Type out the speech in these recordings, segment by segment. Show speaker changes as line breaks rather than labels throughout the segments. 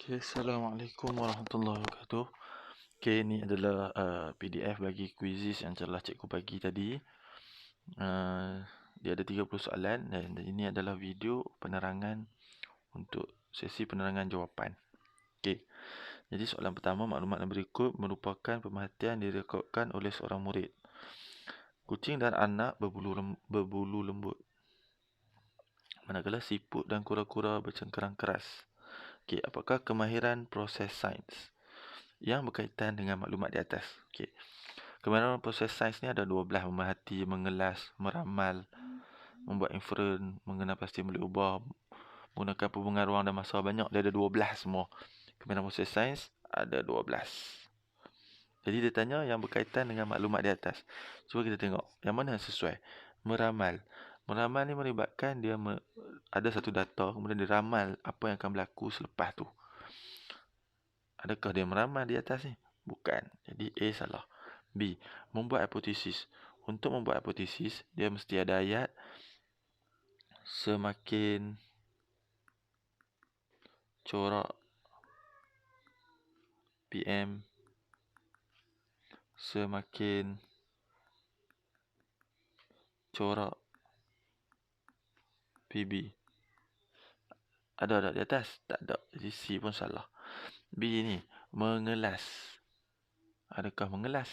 Okay, Assalamualaikum warahmatullahi wabarakatuh. Okay, ini adalah PDF bagi quizzes yang telah cikgu bagi tadi. Dia ada 30 soalan dan ini adalah video penerangan untuk sesi penerangan jawapan. Okay, jadi soalan pertama, maklumat yang berikut merupakan pemerhatian direkodkan oleh seorang murid. Kucing dan anak berbulu lembut, manakala siput dan kura-kura bercengkerang keras. Okay, apakah kemahiran proses sains yang berkaitan dengan maklumat di atas? Okay. Kemahiran proses sains ni ada 12: memerhati, mengelas, meramal, membuat inferen, mengenal pasti boleh ubah, menggunakan perhubungan ruang dan masa. Banyak, dia ada 12 semua. Kemahiran proses sains ada 12. Jadi dia tanya yang berkaitan dengan maklumat di atas. Cuba kita tengok yang mana yang sesuai. Meramal. Meramal ni melibatkan dia ada satu data, kemudian dia ramal apa yang akan berlaku selepas tu. Adakah dia meramal di atas ni? Bukan. Jadi A salah. B, membuat hipotesis. Untuk membuat hipotesis, dia mesti ada ayat. Semakin corak PM, semakin corak PB. Ada tak di atas? Tak ada. Jadi C pun salah. B ni, mengelas. Adakah mengelas?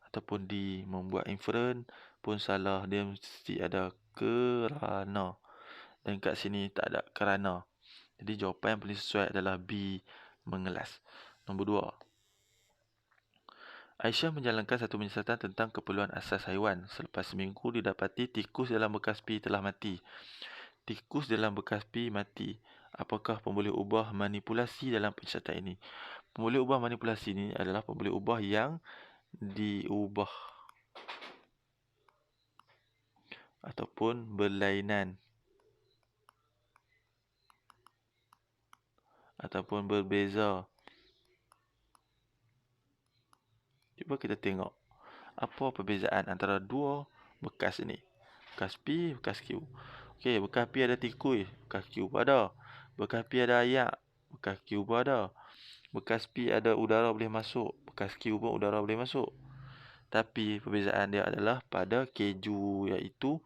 Ataupun D, membuat inferen pun salah. Dia mesti ada kerana. Dan kat sini tak ada kerana. Jadi jawapan yang paling sesuai adalah B, mengelas. Nombor 2. Aisyah menjalankan satu menyiasatan tentang keperluan asas haiwan. Selepas seminggu didapati tikus dalam bekas pi telah mati. Tikus dalam bekas pi mati. Apakah pemboleh ubah manipulasi dalam penyiasatan ini? Pemboleh ubah manipulasi ini adalah pemboleh ubah yang diubah ataupun berlainan ataupun berbeza. Cuba kita tengok apa perbezaan antara dua bekas ini. Bekas P, bekas Q. Okey, bekas P ada tikus, bekas Q pun ada. Bekas P ada ayak, bekas Q pun ada. Bekas P ada udara boleh masuk, bekas Q pun udara boleh masuk. Tapi perbezaan dia adalah pada keju, iaitu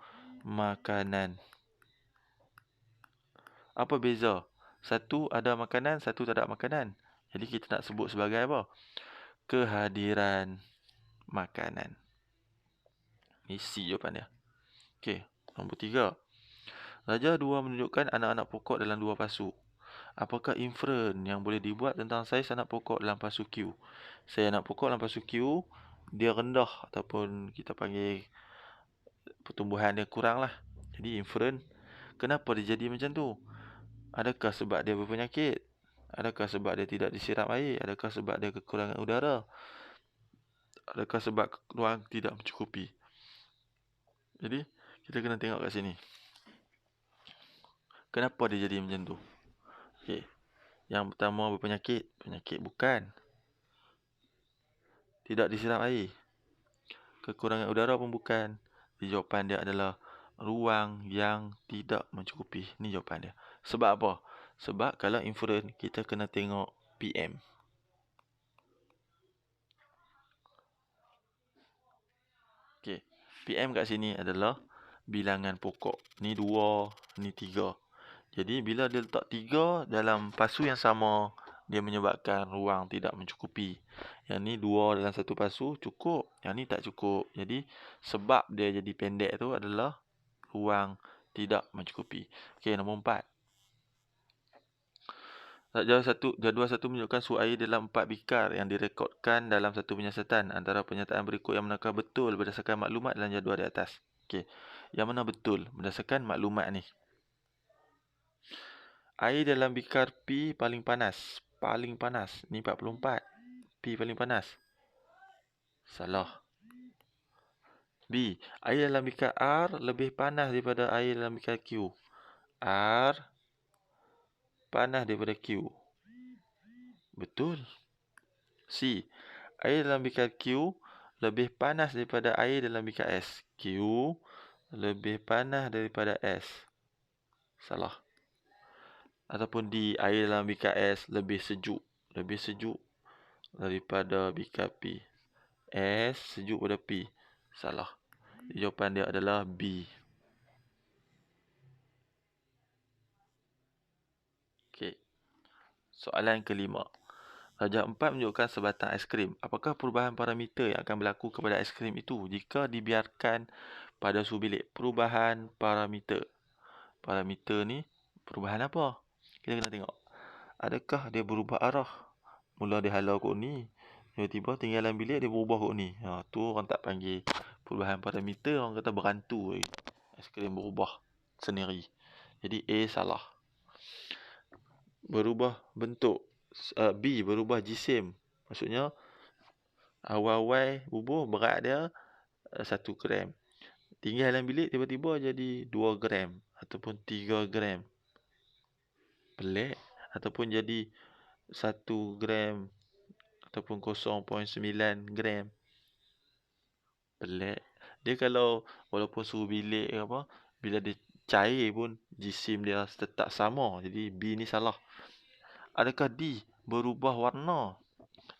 makanan. Apa beza? Satu ada makanan, satu tak ada makanan. Jadi kita nak sebut sebagai apa? Kehadiran makanan. Ini C jawapan dia. Okey, nombor 3. Raja 2 menunjukkan anak-anak pokok dalam 2 pasu. Apakah inferen yang boleh dibuat tentang saiz anak pokok dalam pasu Q? Saiz anak pokok dalam pasu Q, dia rendah ataupun kita panggil pertumbuhan dia kurang lah. Jadi inferen, kenapa dia jadi macam tu? Adakah sebab dia berpenyakit? Adakah sebab dia tidak disiram air? Adakah sebab dia kekurangan udara? Adakah sebab ruang tidak mencukupi? Jadi kita kena tengok kat sini. Kenapa dia jadi macam tu? Okey. Yang pertama berpenyakit. Penyakit bukan. Tidak disiram air. Kekurangan udara pun bukan. Jadi jawapan dia adalah ruang yang tidak mencukupi. Ni jawapan dia. Sebab apa? Sebab kalau inferen kita kena tengok PM. Okey. PM kat sini adalah bilangan pokok. Ni 2, ni 3. Jadi bila dia letak 3 dalam pasu yang sama, dia menyebabkan ruang tidak mencukupi. Yang ni 2 dalam satu pasu cukup, yang ni tak cukup. Jadi sebab dia jadi pendek tu adalah ruang tidak mencukupi. Okey, nombor 4. Jadual 1 menunjukkan suhu air dalam 4 bikar yang direkodkan dalam satu penyiasatan. Antara pernyataan berikut yang manakah betul berdasarkan maklumat dalam jadual di atas. Okey, yang mana betul berdasarkan maklumat ni? Air dalam bikar P paling panas. Paling panas. Ni 44. P paling panas. Salah. B. Air dalam bikar R lebih panas daripada air dalam bikar Q. R panas daripada Q. Betul. C. Air dalam bikar Q lebih panas daripada air dalam bikar S. Q lebih panas daripada S. Salah. ataupun D, air dalam BKS lebih sejuk. Lebih sejuk daripada BKP. S sejuk pada P. Salah. Jawapan dia adalah B. Okey. Soalan kelima. Rajah 4 menunjukkan sebatang aiskrim. Apakah perubahan parameter yang akan berlaku kepada aiskrim itu jika dibiarkan pada suhu bilik? Perubahan parameter. Parameter ni perubahan apa? Kita kena tengok. Adakah dia berubah arah? Mula dia halau kot ni. Tiba-tiba tinggal dalam bilik dia berubah kot ni. Tu orang tak panggil perubahan parameter. Orang kata berantu. Aiskrim berubah sendiri. Jadi A salah. Berubah bentuk. B berubah jisim. Maksudnya awal-awal bubuh berat dia 1 gram. Tinggal dalam bilik tiba-tiba jadi 2 gram ataupun 3 gram. Pelik. Ataupun jadi 1 gram ataupun 0.9 gram. Pelik. Dia kalau walaupun suhu bilik ke apa, bila dia cair pun jisim dia tetap sama. Jadi B ni salah. Adakah D berubah warna?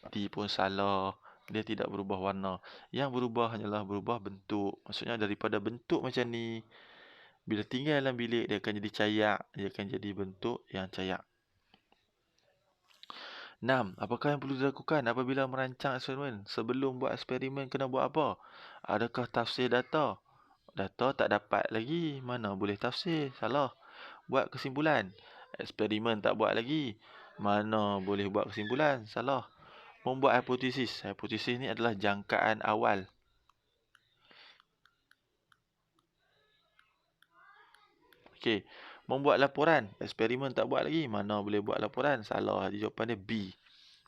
D pun salah. Dia tidak berubah warna. Yang berubah hanyalah berubah bentuk. Maksudnya daripada bentuk macam ni, bila tinggal dalam bilik, dia akan jadi cayak. Dia akan jadi bentuk yang cayak. 6. Apakah yang perlu dilakukan apabila merancang eksperimen? Sebelum buat eksperimen, kena buat apa? Adakah tafsir data? Data tak dapat lagi. Mana boleh tafsir? Salah. Buat kesimpulan. Eksperimen tak buat lagi. Mana boleh buat kesimpulan? Salah. Membuat hipotesis. Hipotesis ni adalah jangkaan awal. Okey. Membuat laporan. Eksperimen tak buat lagi. Mana boleh buat laporan? Salah. Jawapan dia B.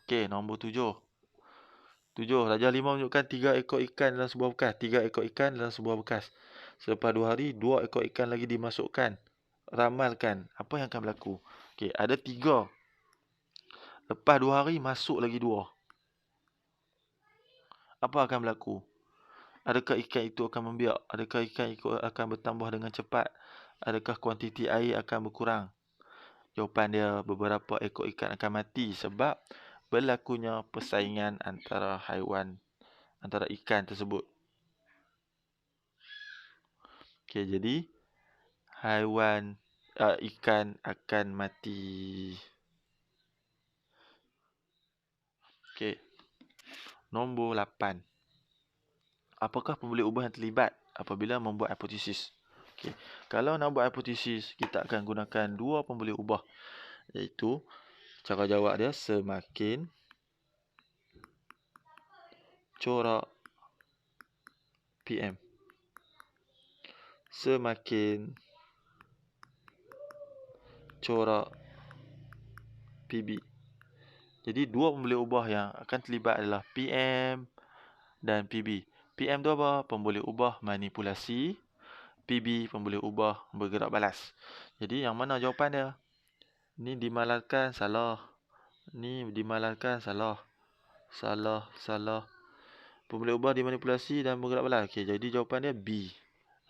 Okey, nombor 7. 7. Rajah 5 menunjukkan 3 ekor ikan dalam sebuah bekas. 3 ekor ikan dalam sebuah bekas. Selepas 2 hari, 2 ekor ikan lagi dimasukkan. Ramalkan. Apa yang akan berlaku? Okey, ada 3. Lepas 2 hari, masuk lagi 2. Apa akan berlaku? Adakah ikan itu akan membiak? Adakah ikan itu akan bertambah dengan cepat? Adakah kuantiti air akan berkurang? Jawapan dia, beberapa ekor ikan akan mati sebab berlakunya persaingan antara ikan tersebut. Okey, jadi ikan akan mati. Okey. Nombor 8. Apakah pembeli ubah yang terlibat apabila membuat hipotesis? Okey. Kalau nak buat hipotesis, kita akan gunakan 2 pembeli ubah. Iaitu cara jawab dia semakin corak PM. Semakin corak PB. Jadi 2 pembeli ubah yang akan terlibat adalah PM dan PB. PM tu apa? Pembeli ubah manipulasi. PB pembeli ubah bergerak balas. Jadi yang mana jawapan dia? Ni dimalarkan, salah. Ni dimalarkan, salah. Salah. Pembeli ubah dimanipulasi dan bergerak balas. Okey, jadi jawapan dia B.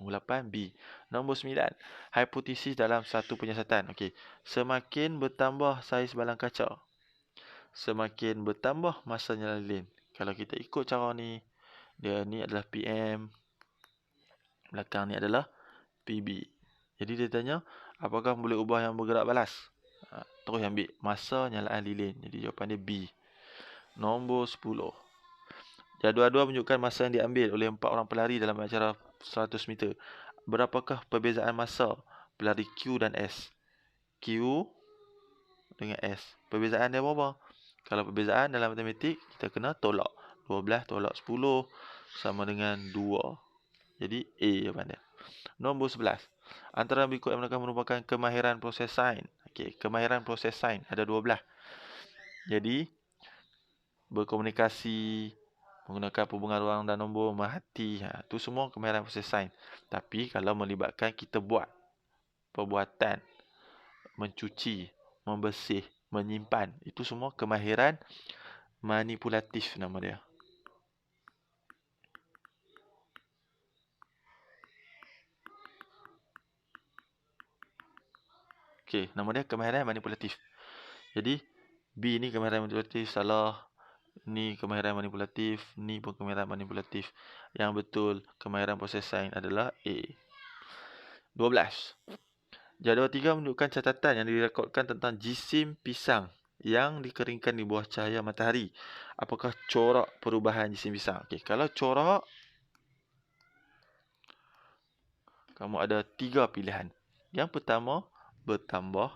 Nombor 8, B. Nombor 9. Hipotesis dalam satu penyiasatan. Okey. Semakin bertambah saiz balang kaca, semakin bertambah masa nyala lilin. Kalau kita ikut cara ni, dia ni adalah PM. Belakang ni adalah PB. Jadi dia tanya, apakah boleh ubah yang bergerak balas? Terus ambil masa nyalaan lilin. Jadi jawapan dia B. Nombor 10. Jadual 2 menunjukkan masa yang diambil oleh 4 orang pelari dalam acara 100 meter. Berapakah perbezaan masa pelari Q dan S? Q dengan S. Perbezaan dia berapa? Kalau perbezaan dalam matematik, kita kena tolak. 12 tolak 10 sama dengan 2. Jadi A jawapan dia. Nombor 11. Antara berikut yang merupakan kemahiran proses sains. Okey, kemahiran proses sains ada 12. Jadi berkomunikasi, menggunakan perhubungan ruang dan nombor, merhati, tu semua kemahiran proses sains. Tapi kalau melibatkan kita buat perbuatan, mencuci, membersih, menyimpan, itu semua kemahiran manipulatif nama dia. Okey, nama dia kemahiran manipulatif. Jadi B ni kemahiran manipulatif, salah. Ni kemahiran manipulatif, ni pun kemahiran manipulatif. Yang betul kemahiran proses sains adalah A. 12. Jadual 3 menunjukkan catatan yang direkodkan tentang jisim pisang yang dikeringkan di bawah cahaya matahari. Apakah corak perubahan jisim pisang? Okey, kalau corak, kamu ada 3 pilihan. Yang pertama, bertambah.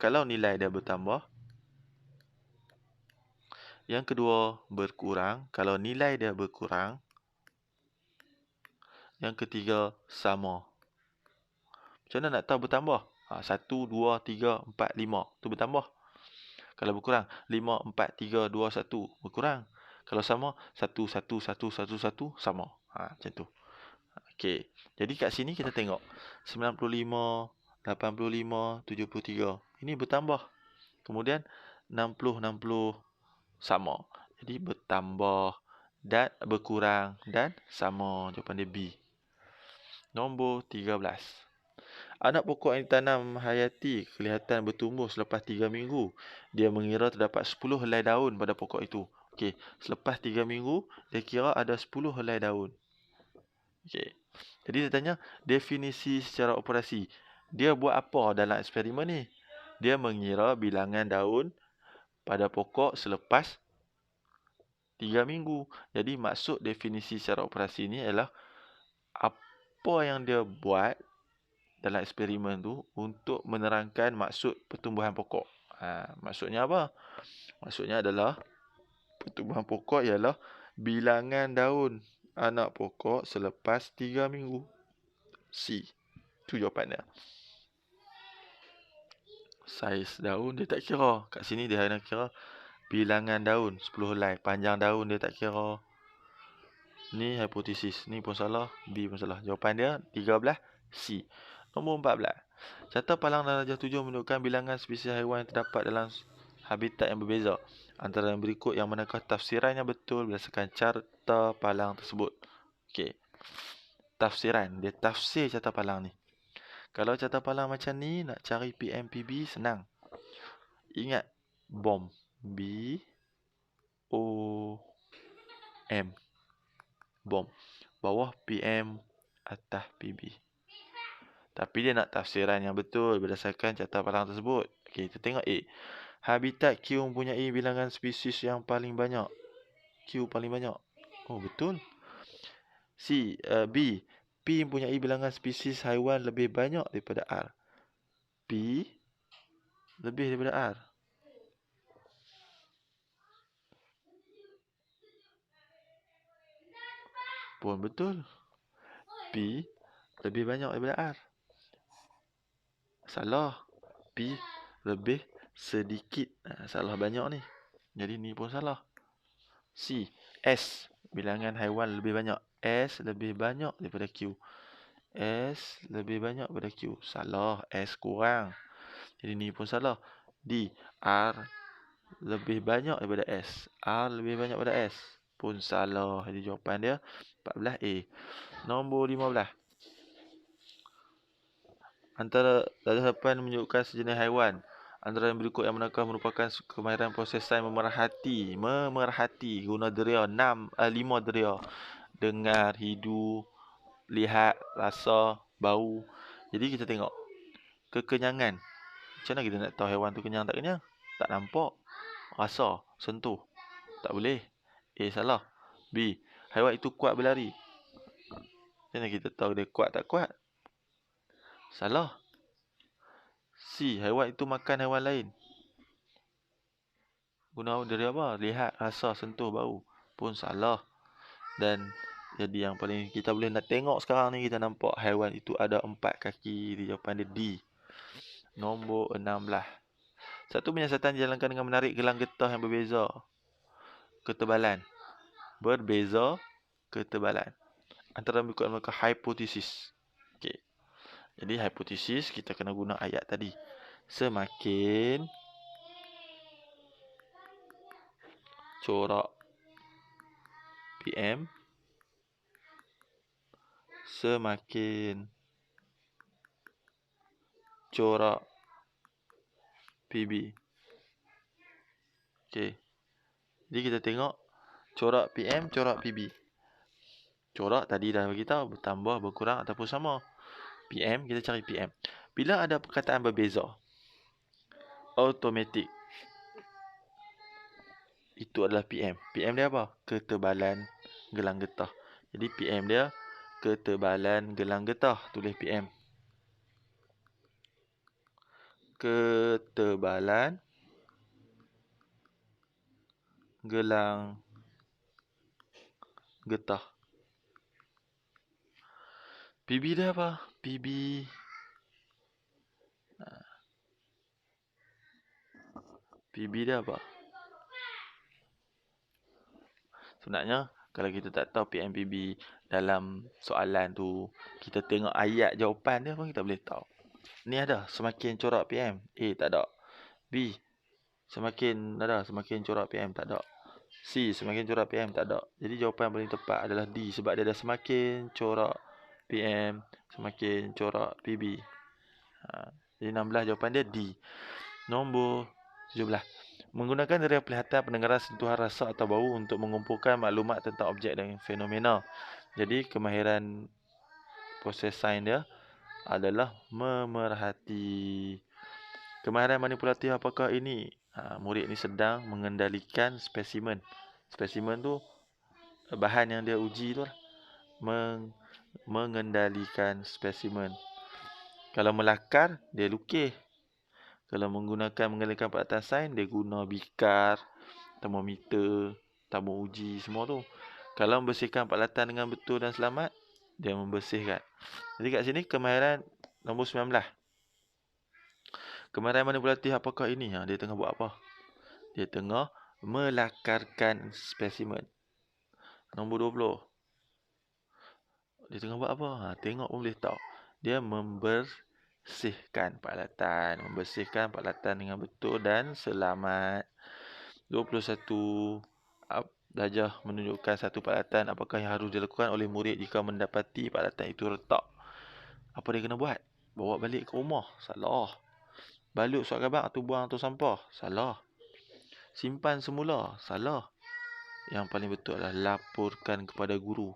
Kalau nilai dia bertambah. Yang kedua, berkurang. Kalau nilai dia berkurang. Yang ketiga, sama. Macam mana nak tahu bertambah? 1, 2, 3, 4, 5. Tu bertambah. Kalau berkurang, 5, 4, 3, 2, 1. Berkurang. Kalau sama, 1, 1, 1, 1, 1. Sama. Macam tu. Okey. Jadi kat sini kita tengok. 95, 85, 73. Ini bertambah. Kemudian 60, 60. Sama. Jadi bertambah dan berkurang dan sama. Jawapan dia B. Nombor 13. Anak pokok yang ditanam hayati kelihatan bertumbuh selepas 3 minggu. Dia mengira terdapat 10 helai daun pada pokok itu. Okey, selepas 3 minggu, dia kira ada 10 helai daun. Okey. Jadi dia tanya definisi secara operasi. Dia buat apa dalam eksperimen ni? Dia mengira bilangan daun pada pokok selepas 3 minggu. Jadi maksud definisi secara operasi ni adalah apa yang dia buat dalam eksperimen tu untuk menerangkan maksud pertumbuhan pokok. Maksudnya apa? Maksudnya adalah pertumbuhan pokok ialah bilangan daun anak pokok selepas 3 minggu. C. Itu jawapan dia. Saiz daun dia tak kira. Kat sini dia hanya kira bilangan daun 10 helai. Panjang daun dia tak kira. Ni hipotesis. Ni pun salah. B pun salah. Jawapan dia 13. C. Nombor 14. Carta palang dan darjah 7 menunjukkan bilangan spesies haiwan yang terdapat dalam habitat yang berbeza. Antara yang berikut yang manakah tafsiran yang betul berdasarkan carta palang tersebut? Okey. Tafsiran. Dia tafsir carta palang ni. Kalau carta palang macam ni, nak cari PMPB senang. Ingat. BOM. B-O-M. BOM. Bawah PM, atas PB. Tapi dia nak tafsiran yang betul berdasarkan carta palang tersebut. Okey, kita tengok A. Habitat Q mempunyai bilangan spesies yang paling banyak. Q paling banyak. Oh, betul. B. P mempunyai bilangan spesies haiwan lebih banyak daripada R. P lebih daripada R. Pun betul. P lebih banyak daripada R. Salah. P lebih sedikit. Salah banyak ni. Jadi ni pun salah. C. S. Bilangan haiwan lebih banyak. S lebih banyak daripada Q. S lebih banyak daripada Q. Salah. S kurang. Jadi ni pun salah. D. R lebih banyak daripada S. R lebih banyak daripada S. Pun salah. Jadi jawapan dia 14A. Nombor 15. Antara darjah 8 menunjukkan sejenis haiwan. Antara yang berikut yang manakah merupakan kemahiran proses sains memerhati guna deria 5 deria. Dengar, hidu, lihat, rasa, bau. Jadi kita tengok kekenyangan. Macam mana kita nak tahu haiwan tu kenyang tak kenyang? Tak nampak. Rasa, sentuh. Tak boleh. A salah. B. Haiwan itu kuat berlari. Macam mana kita tahu dia kuat tak kuat? Salah. C. Haiwan itu makan haiwan lain. Guna dari apa? Lihat, rasa, sentuh, bau. Pun salah. Dan jadi yang paling kita boleh nak tengok sekarang ni, kita nampak haiwan itu ada 4 kaki. Di jawapan dia D. Nombor 16. Satu penyiasatan dijalankan dengan menarik gelang getah yang berbeza ketebalan. Berbeza ketebalan. Antara berikut mereka hipotesis. Okey. Jadi hipotesis kita kena guna ayat tadi. Semakin corak PM, semakin corak PB. Okey. Jadi kita tengok corak PM, corak PB. Corak tadi dah bagi tahu bertambah, berkurang ataupun sama. PM, kita cari PM. Bila ada perkataan berbeza, automatik, itu adalah PM. PM dia apa? Ketebalan gelang getah. Jadi PM dia ketebalan gelang getah. Tulis PM. Ketebalan gelang getah. PB dia apa? PB dia apa? Sebenarnya kalau kita tak tahu PMPB dalam soalan tu, kita tengok ayat jawapan dia pun kita boleh tahu. Ni ada semakin corak PM. A tak ada. B semakin corak PM tak ada. C semakin corak PM tak ada. Jadi jawapan yang paling tepat adalah D sebab dia ada semakin corak PM, semakin corak PB. Jadi 16 jawapan dia D. Nombor 17. Menggunakan indera penglihatan, pendengaran, sentuhan, rasa atau bau untuk mengumpulkan maklumat tentang objek dan fenomena. Jadi kemahiran proses sains dia adalah memerhati. Kemahiran manipulatif apakah ini? Murid ni sedang mengendalikan spesimen. Spesimen tu bahan yang dia uji tu lah. Mengendalikan spesimen. Kalau melakar, dia lukis. Kalau mengendalikan peralatan sains, dia guna bikar, termometer, tabung uji, semua tu. Kalau membersihkan peralatan dengan betul dan selamat, dia membersihkan. Jadi kat sini kemahiran nombor 19. Kemahiran manipulatif apakah ini? Dia tengah buat apa? Dia tengah melakarkan spesimen. Nombor 20. Dia tengah buat apa? Tengok pun boleh tahu. Dia membersihkan peralatan dengan betul dan selamat. 21. Belajar menunjukkan satu peralatan apakah yang harus dilakukan oleh murid jika mendapati peralatan itu retak. Apa dia kena buat? Bawa balik ke rumah? Salah. Balut surat khabar atau buang atau sampah? Salah. Simpan semula? Salah. Yang paling betul adalah laporkan kepada guru.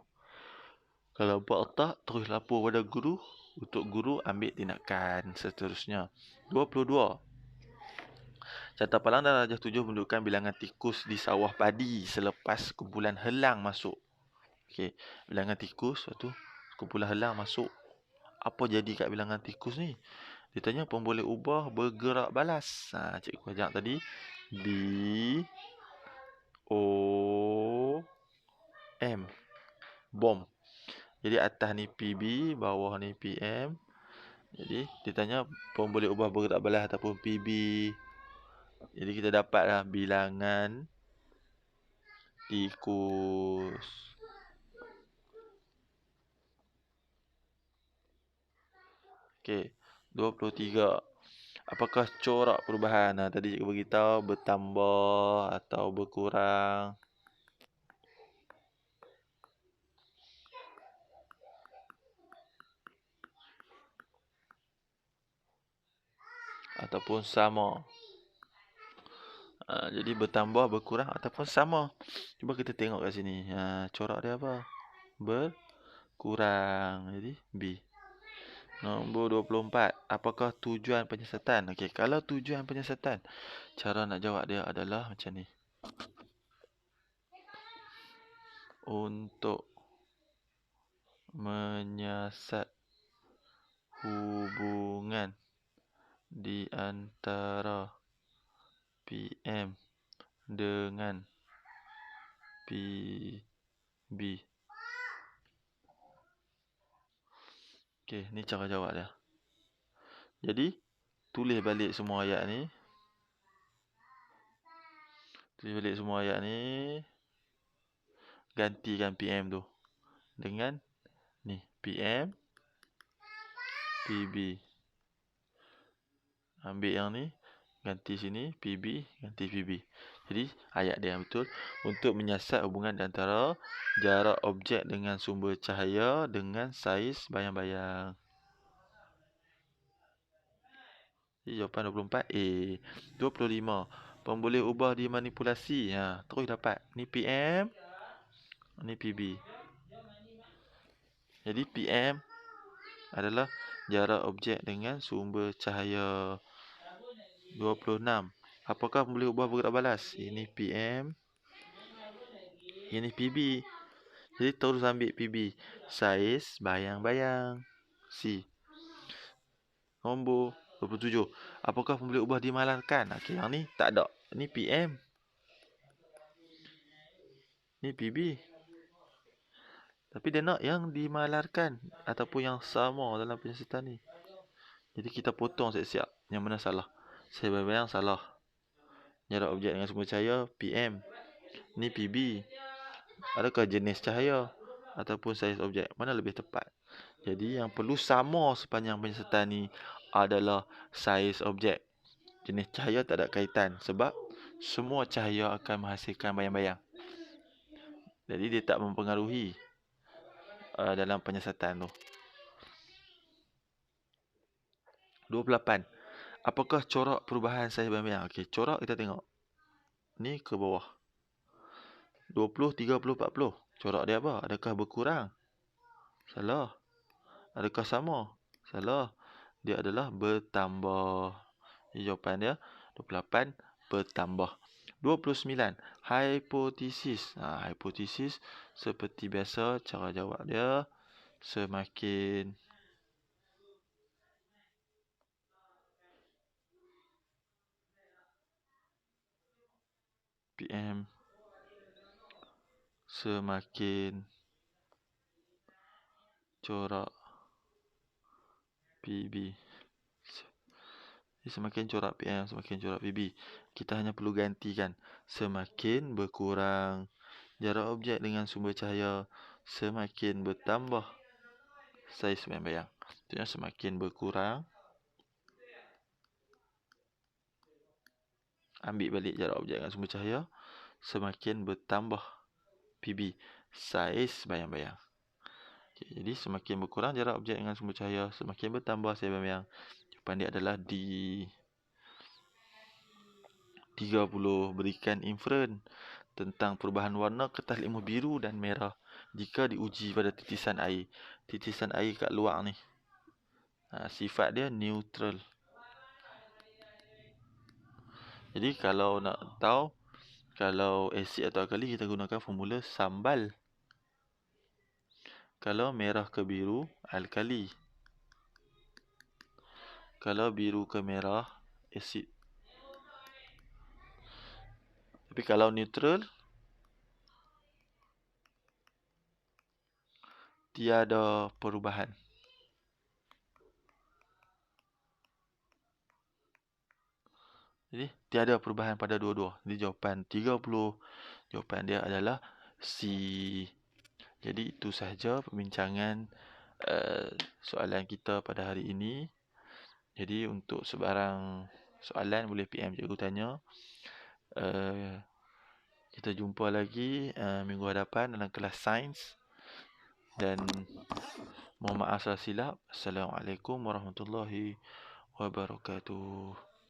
Kalau buat otak, terus lapor pada guru. Untuk guru ambil tindakan seterusnya. 22. Carta palang dan darjah 7 menunjukkan bilangan tikus di sawah padi selepas kumpulan helang masuk. Okey, bilangan tikus, lepas tu kumpulan helang masuk. Apa jadi kat bilangan tikus ni? Dia tanya pun boleh ubah bergerak balas. Cikgu ajak tadi B O M, bom. Jadi atas ni PB, bawah ni PM. Jadi dia tanya pun boleh ubah bergerak balas ataupun PB. Jadi kita dapatlah bilangan tikus. Okey, 23. Apakah corak perubahan? Tadi cikgu beritahu bertambah atau berkurang. Ataupun sama. Jadi bertambah, berkurang ataupun sama. Cuba kita tengok kat sini. Corak dia apa? Berkurang. Jadi B. Nombor 24. Apakah tujuan penyiasatan? Okey, kalau tujuan penyiasatan, cara nak jawab dia adalah macam ni. Untuk menyiasat hubungan di antara PM dengan PB. Okey, ni cara jawab dia. Jadi, tulis balik semua ayat ni. Gantikan PM tu dengan ni, PM, PB. Ambil yang ni, ganti sini, PB, ganti PB. Jadi, ayat dia yang betul. Untuk menyiasat hubungan di antara jarak objek dengan sumber cahaya dengan saiz bayang-bayang. Jadi jawapan 24 A. 25. Boleh ubah dimanipulasi. Terus dapat. Ni PM, ni PB. Jadi PM adalah jarak objek dengan sumber cahaya 26. Apakah boleh ubah bergerak balas? Ini PM, ini PB. Jadi terus ambil PB. Saiz bayang-bayang. C. Nombor 27. Apakah boleh ubah dimalarkan? Okey, yang ni tak ada. Ni PM. Ni PB. Tapi dia nak yang dimalarkan ataupun yang sama dalam penyiasatan ni. Jadi kita potong siap-siap. Yang mana salah? Saya bayang salah. Jarak objek dengan sumber cahaya PM. Ni PB. Adakah jenis cahaya ataupun saiz objek? Mana lebih tepat? Jadi yang perlu sama sepanjang penyiasatan ni adalah saiz objek. Jenis cahaya tak ada kaitan sebab semua cahaya akan menghasilkan bayang-bayang. Jadi dia tak mempengaruhi dalam penyiasatan tu. 28. Apakah corak perubahan saiz bayang-bayang? Okey, corak kita tengok. Ni ke bawah. 20, 30, 40. Corak dia apa? Adakah berkurang? Salah. Adakah sama? Salah. Dia adalah bertambah. Jawapan dia 28 bertambah. 29. Hipotesis. Hipotesis seperti biasa cara jawab dia semakin PM semakin corak PB. Semakin corak PM, semakin corak PB. Kita hanya perlu gantikan semakin berkurang jarak objek dengan sumber cahaya, semakin bertambah saiz bayang-bayang. Maksudnya semakin berkurang, ambil balik jarak objek dengan sumber cahaya, semakin bertambah PB, saiz bayang-bayang. Okay, jadi semakin berkurang jarak objek dengan sumber cahaya, semakin bertambah saiz bayang-bayang. Jawapan dia adalah D. 30. Berikan inferen tentang perubahan warna kertas lemo biru dan merah jika diuji pada titisan air. Titisan air kat luar ni. Sifat dia neutral. Jadi kalau nak tahu kalau asid atau alkali, kita gunakan formula sambal. Kalau merah ke biru, alkali. Kalau biru ke merah, asid. Tapi kalau neutral, tiada perubahan. Jadi tiada perubahan pada dua-dua. Jadi jawapan 30. Jawapan dia adalah C. Jadi itu sahaja perbincangan soalan kita pada hari ini. Jadi untuk sebarang soalan boleh PM cikgu tanya. Kita jumpa lagi minggu hadapan dalam kelas sains. Dan mohon maaf salah silap. Assalamualaikum warahmatullahi wabarakatuh.